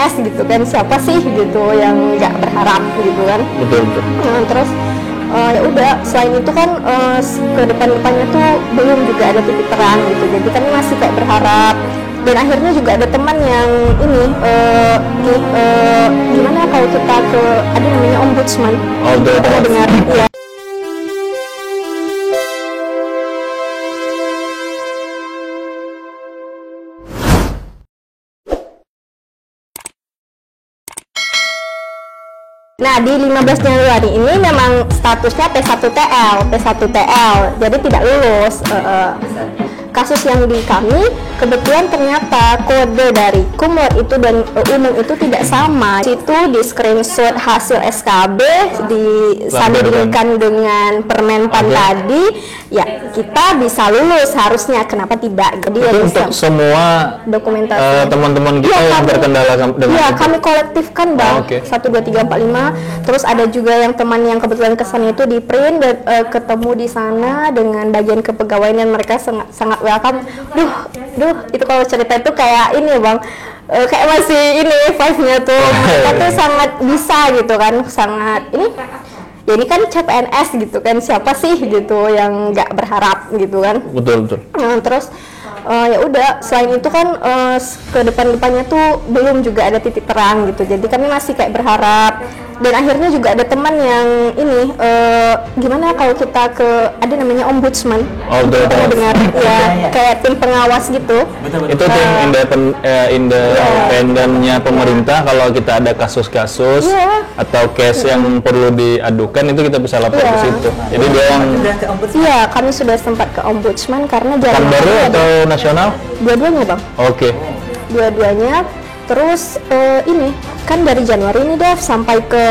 CPNS gitu kan, siapa sih gitu yang nggak berharap gitu kan. Betul. Terus ya udah, selain itu kan ke depannya tuh belum juga ada titik terang gitu, jadi kami masih kayak berharap. Dan akhirnya juga ada teman yang ini gimana kalau kita ke ada namanya ombudsman. Pernah dengar ya? Nah, di 15 Januari ini memang statusnya P1TL, jadi tidak lulus. Kasus yang di kami kebetulan ternyata kode dari kumlot itu dan umum itu tidak sama. Itu di screenshot hasil SKB disandingkan dengan Permenpan tadi, ya kita bisa lulus harusnya, kenapa tidak? Jadi ya untuk semua dokumentasi teman-teman kita yang berkendala dengan itu. Kami kolektifkan Bang. 1 2 3 4 5. Terus ada juga yang teman yang kebetulan kesannya itu di print dan ketemu di sana dengan bagian kepegawaian dan mereka sangat welcome. Duh, itu kalau cerita itu kayak ini Bang, kayak masih ini vibe-nya tuh. Mereka tuh sangat bisa gitu kan, sangat ini. Ya ini kan CPNS gitu kan, siapa sih gitu yang nggak berharap gitu kan. Betul. Terus ya udah, selain itu kan ke depannya tuh belum juga ada titik terang gitu, jadi kami masih kayak berharap. Dan akhirnya juga ada teman yang ini gimana kalau kita ke ada namanya ombudsman. Pernah dengar ya, kayak tim pengawas gitu. Itu tim independennya pemerintah. Kalau kita ada kasus-kasus atau case yang perlu diadukan, itu kita bisa lapor ke situ. Jadi dia yang kami sudah sempat ke ombudsman karena jarang. Baru atau nasional? Dua-duanya Bang. Oke. Dua-duanya. Terus ini kan dari Januari ini Dev sampai ke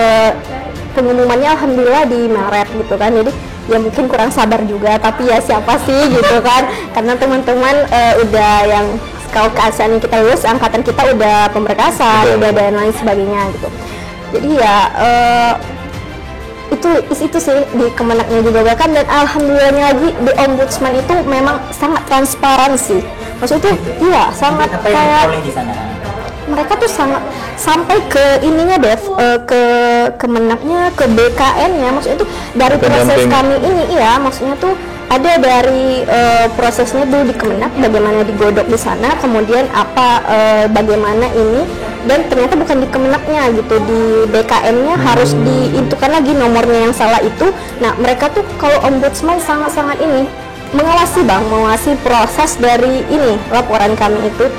pengumumannya alhamdulillah di Maret gitu kan, jadi ya mungkin kurang sabar juga, tapi ya siapa sih gitu kan, karena teman-teman udah yang kalau keasian kita lulus, angkatan kita udah pemberkasan, udah dan lain sebagainya gitu. Jadi ya itu sih di Kemenaknya juga bahkan, dan alhamdulillahnya lagi di ombudsman itu memang sangat transparan sih, maksudnya iya sangat kayak mereka tuh sangat sampai ke ininya Dev, ke Kemenaknya, ke BKN-nya, maksudnya itu dari proses kami ini maksudnya tuh ada dari prosesnya dulu di Kemenak, bagaimana digodok di sana, kemudian bagaimana ini, dan ternyata bukan di Kemenaknya gitu, di BKN-nya harus diintukan lagi nomornya yang salah itu. Nah mereka tuh kalau ombudsman sangat-sangat ini mengawasi proses dari ini laporan kami itu.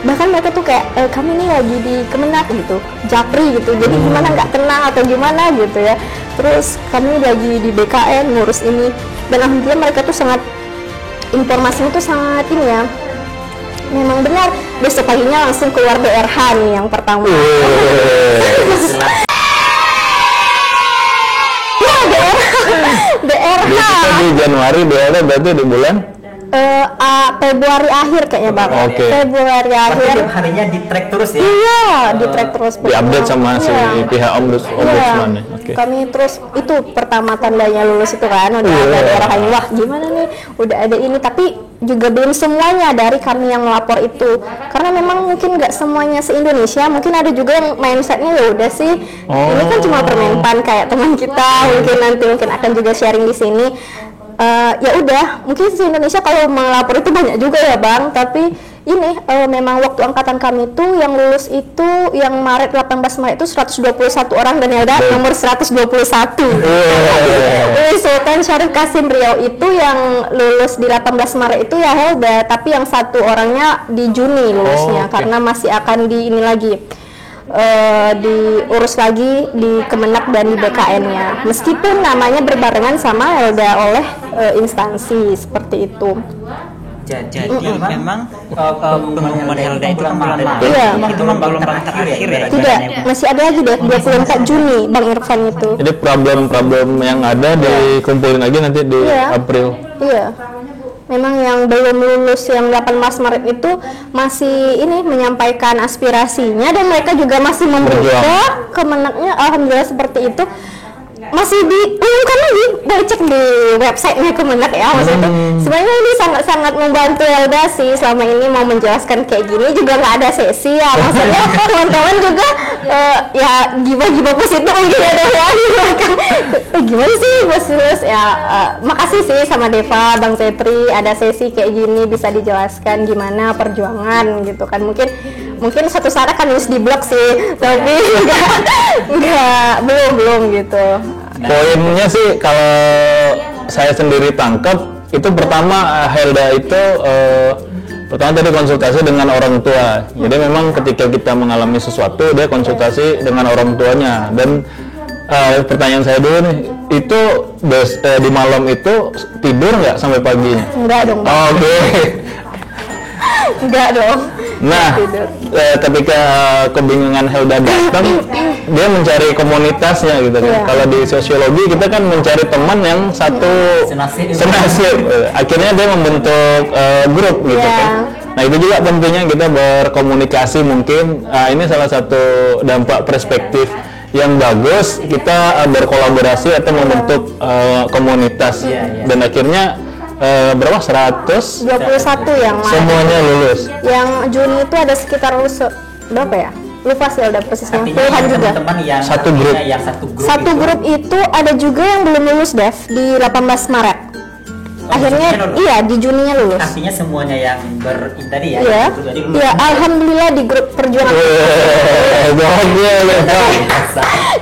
Bahkan mereka tuh kayak kami ini lagi di Kemenak gitu, Japri gitu, jadi gimana nggak tenang atau gimana gitu ya. Terus kami lagi di BKN ngurus ini, dan alhamdulillah mereka tuh sangat, informasinya tuh sangat ini ya, memang benar. Besok paginya langsung keluar BRH nih yang pertama. BRH. Di Januari, BRH berarti di bulan Februari akhir kayaknya Bang. Februari akhir. Tiap harinya di track terus ya? Iya, di track terus. Di update sama si pihak ombudsman. Kami terus itu pertama tandanya lulus itu kan, udah ada daerahnya, wah gimana nih, udah ada ini, tapi juga belum semuanya dari kami yang melapor itu, karena memang mungkin nggak semuanya se-Indonesia, mungkin ada juga yang mindsetnya ya udah sih, ini kan cuma Permenpan kayak teman kita, mungkin akan juga sharing di sini. Ya udah, mungkin di Indonesia kalau melapor itu banyak juga ya Bang, tapi ini memang waktu angkatan kami tuh yang lulus itu yang Maret 18 Maret itu 121 orang, dan Helda nomor 121. Sultan Syarif Kasim Riau itu yang lulus di 18 Maret itu ya Helda, tapi yang satu orangnya di Juni lulusnya, karena masih akan di ini lagi diurus lagi di Kemenak dan di BKN-nya, meskipun namanya berbarengan sama Helda oleh instansi seperti itu. Jadi memang pengumuman Helda itu kan bulan Maret. Itu memang gelombang terakhir ya? Tidak, masih ada lagi deh 24 Juni Bang Irfan itu. Jadi problem-problem yang ada dikumpulin lagi nanti di April. Iya. Memang yang belum lulus yang 18 Maret itu masih ini menyampaikan aspirasinya, dan mereka juga masih membuka Kemenaknya, alhamdulillah seperti itu. masih diumumkan lagi, boleh cek di websitenya Kemenak ya. Maksudnya sebenarnya ini sangat-sangat membantu Helda sih. Selama ini mau menjelaskan kayak gini juga nggak ada sesi ya, maksudnya teman-teman juga ya gibah-gibah positif mungkin ada ya. Gimana sih Bos Tulus ya, makasih sih sama Deva, Bang Tetri, ada sesi kayak gini bisa dijelaskan gimana perjuangan gitu kan. Mungkin suatu saat akan nulis di blog sih, tapi belum gitu. Poinnya sih kalau saya sendiri tangkap itu pertama Helda itu pertama tadi konsultasi dengan orang tua. Jadi memang ketika kita mengalami sesuatu dia konsultasi dengan orang tuanya. Dan pertanyaan saya dulu nih, itu di malam itu tidur nggak sampai paginya? Enggak dong. Oke. Enggak dong. Nah, ketika kebingungan Helda datang, dia mencari komunitasnya gitu kan. Yeah. Kalau di sosiologi kita kan mencari teman yang satu senasib. Akhirnya dia membentuk grup gitu kan. Nah itu juga tentunya kita berkomunikasi mungkin. Ini salah satu dampak perspektif yang bagus, kita berkolaborasi atau membentuk komunitas. Dan akhirnya berapa? 121 yang semuanya lulus. Yang Juni itu ada sekitar lulus berapa ya? Lupa sih udah persisnya. Puluhan juga. Satu grup. Satu grup itu ada juga yang belum lulus Dev di 18 Maret. Akhirnya iya di Juninya lulus. Artinya semuanya yang tadi ya. Iya. Iya, alhamdulillah di grup perjuangan.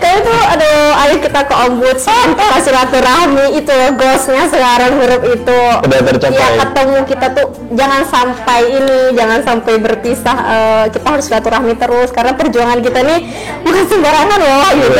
Kayak itu ayo kita ke ombudsman, kita silaturahmi itu goalsnya sekarang grup itu. Udah tercapai. Ya ketemu kita tuh jangan sampai berpisah. Kita harus silaturahmi terus karena perjuangan kita nih bukan sembarangan loh gitu.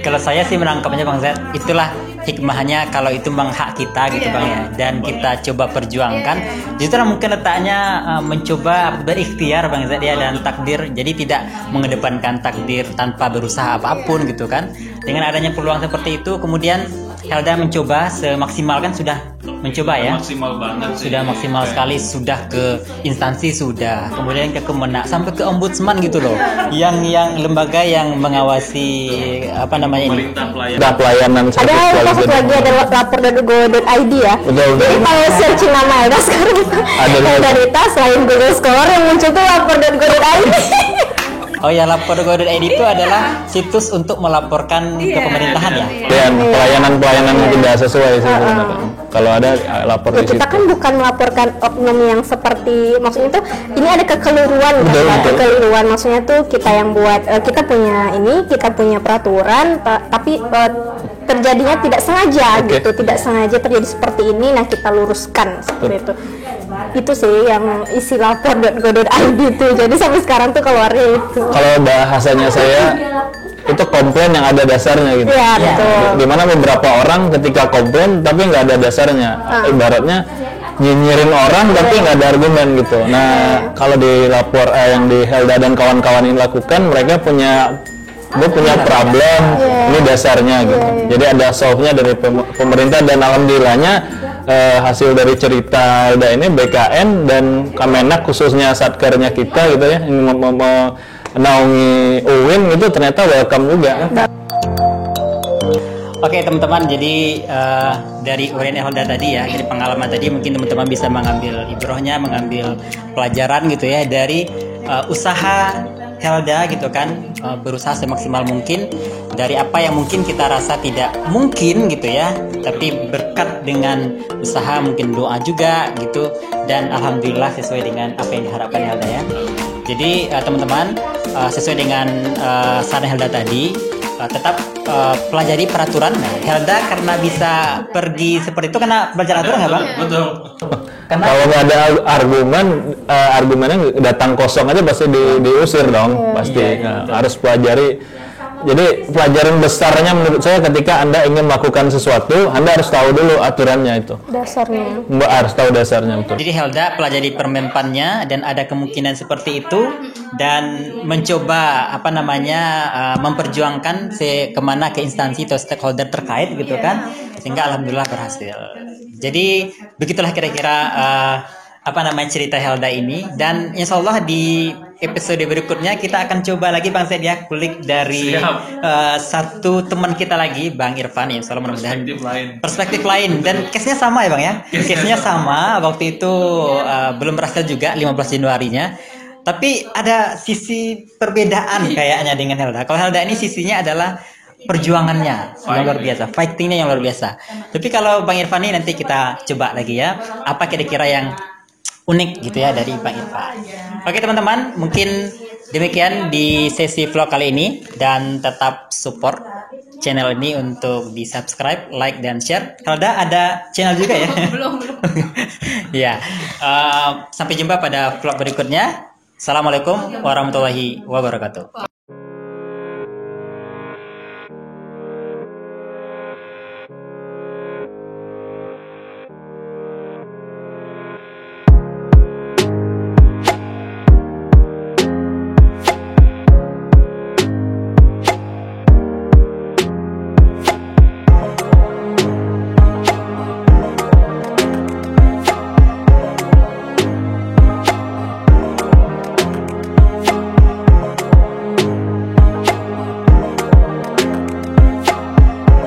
Kalau saya sih menangkapnya Bang Z, itulah hikmahnya kalau itu memang hak kita gitu Bang ya, dan kita coba perjuangkan. Justru mungkin letaknya mencoba berikhtiar Bang Z ya, dan takdir, jadi tidak mengedepankan takdir tanpa berusaha apapun gitu kan. Dengan adanya peluang seperti itu, kemudian Helda mencoba semaksimal, kan sudah mencoba ya, Maksimal banget sih. sudah maksimal sekali, sudah ke instansi, sudah kemudian ke Kemenak, sampai ke ombudsman gitu loh, yang lembaga yang mengawasi apa namanya ini, pelayanan Ada satu lagi ada lapor.go.id ya. Betul. Jadi kalau searching nama Helda sekarang Helda Rita, selain Google Scholar yang muncul tuh lapor.go.id. Oh ya, lapor.go.id itu adalah situs untuk melaporkan ke pemerintahan ya. Dan pelayanan yang tidak sesuai sih sebenarnya. Kalau ada lapor di situ. Kita kan bukan melaporkan oknum yang seperti, maksudnya tuh ini ada kekeliruan Betul, kan? betul. Kekeliruan maksudnya tuh kita yang buat, kita punya peraturan tapi terjadinya tidak sengaja Oke. gitu, tidak sengaja terjadi seperti ini, nah kita luruskan seperti itu. Itu sih yang isi lapor.go.id itu. Jadi sampai sekarang tuh keluarnya itu. Kalau bahasanya saya itu komplain yang ada dasarnya gitu. Iya, betul. Dimana beberapa orang ketika komplain tapi nggak ada dasarnya. Ibaratnya nyinyirin orang tapi nggak ada argumen gitu. Nah kalau di lapor yang di Helda dan kawan-kawan ini lakukan, mereka punya problem, ini dasarnya gitu. Jadi ada solve-nya dari pemerintah, dan alhamdulillahnya hasil dari cerita Helda ini BKN dan Kemenak khususnya satkernya kita gitu ya, ini menaungi UIN itu ternyata welcome juga. Oke teman-teman, jadi dari UIN Helda tadi ya, dari pengalaman tadi mungkin teman-teman bisa mengambil ibrohnya, mengambil pelajaran gitu ya dari usaha Helda gitu kan, berusaha semaksimal mungkin dari apa yang mungkin kita rasa tidak mungkin gitu ya, tapi berkat dengan usaha, mungkin doa juga gitu, dan alhamdulillah sesuai dengan apa yang diharapkan Helda ya. Jadi teman-teman, sesuai dengan saran Helda tadi, tetap pelajari peraturan. Nah, Helda karena bisa pergi seperti itu karena belajar aturan nggak Bang? Betul. Kalau nggak ada argumennya datang kosong aja pasti diusir dong, pasti. Nah, harus pelajari. Jadi pelajaran besarnya menurut saya ketika Anda ingin melakukan sesuatu, Anda harus tahu dulu aturannya itu. Dasarnya. Mbak harus tahu dasarnya, betul. Jadi Helda pelajari permenpannya, dan ada kemungkinan seperti itu, dan mencoba apa namanya memperjuangkan kemana ke instansi atau stakeholder terkait gitu kan, sehingga alhamdulillah berhasil. Jadi begitulah kira-kira apa namanya cerita Helda ini, dan insya Allah di episode berikutnya kita akan coba lagi Bang Said ya, kulik dari satu teman kita lagi, Bang Irfan ya, insyaallah mudah-mudahan perspektif lain dan case-nya sama ya Bang ya. Case-nya sama, waktu itu belum berhasil juga 15 Januarinya. Tapi ada sisi perbedaan kayaknya dengan Helda. Kalau Helda ini sisinya adalah perjuangannya yang luar biasa, fightingnya yang luar biasa. Tapi kalau Bang Irfan ini nanti kita coba lagi ya, apa kira-kira yang unik gitu ya dari Bang Irfan. Oke teman-teman, mungkin demikian di sesi vlog kali ini, dan tetap support channel ini untuk di subscribe, like, dan share. Helda ada channel juga ya? Belum. Ya, sampai jumpa pada vlog berikutnya. Assalamualaikum warahmatullahi wabarakatuh.